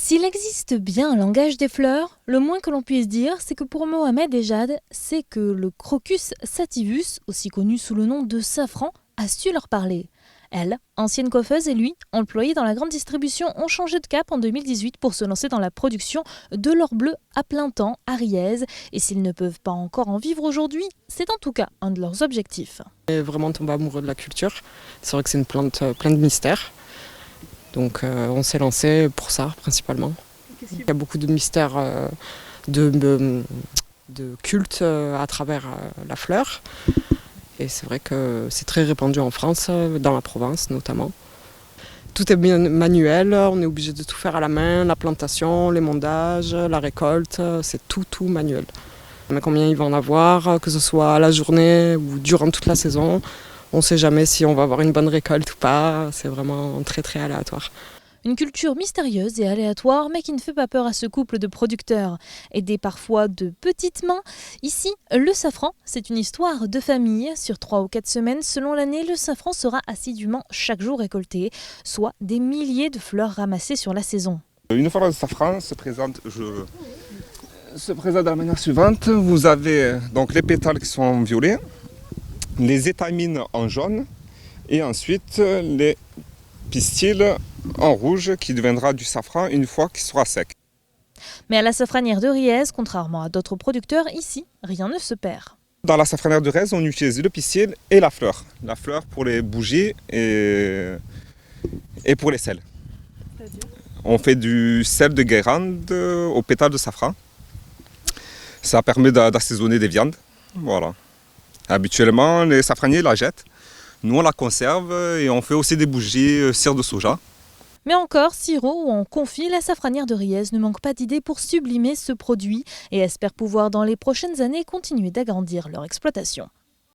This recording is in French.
S'il existe bien un langage des fleurs, le moins que l'on puisse dire, c'est que pour Mohamed et Jade, c'est que le Crocus sativus, aussi connu sous le nom de safran, a su leur parler. Elle, ancienne coiffeuse, et lui, employé dans la grande distribution, ont changé de cap en 2018 pour se lancer dans la production de l'or bleu à plein temps à Riez. Et s'ils ne peuvent pas encore en vivre aujourd'hui, c'est en tout cas un de leurs objectifs. Et vraiment tombé amoureux de la culture. C'est vrai que c'est une plante pleine de mystères. Donc on s'est lancé pour ça principalement. Il y a beaucoup de mystères de culte à travers la fleur. Et c'est vrai que c'est très répandu en France, dans la province notamment. Tout est bien manuel, on est obligé de tout faire à la main, la plantation, l'émondages, la récolte, c'est tout manuel. Mais combien il va en avoir, que ce soit à la journée ou durant toute la saison, on ne sait jamais si on va avoir une bonne récolte ou pas, c'est vraiment très aléatoire. Une culture mystérieuse et aléatoire, mais qui ne fait pas peur à ce couple de producteurs. Aidés parfois de petites mains, ici, le safran, c'est une histoire de famille. Sur 3 ou 4 semaines, selon l'année, le safran sera assidûment chaque jour récolté, soit des milliers de fleurs ramassées sur la saison. Une fleur de safran se présente de la manière suivante. Vous avez donc les pétales qui sont en violet, les étamines en jaune et ensuite les pistils en rouge qui deviendra du safran une fois qu'il sera sec. Mais à la safranière de Riez, contrairement à d'autres producteurs, ici, rien ne se perd. Dans la safranière de Riez, on utilise le pistil et la fleur. La fleur pour les bougies et pour les sels. On fait du sel de Guérande au pétale de safran. Ça permet d'assaisonner des viandes. Voilà. Habituellement, les safraniers la jettent. Nous, on la conserve et on fait aussi des bougies cire de soja. Mais encore, sirop ou en confit, la safranière de Riez ne manque pas d'idées pour sublimer ce produit et espère pouvoir dans les prochaines années continuer d'agrandir leur exploitation.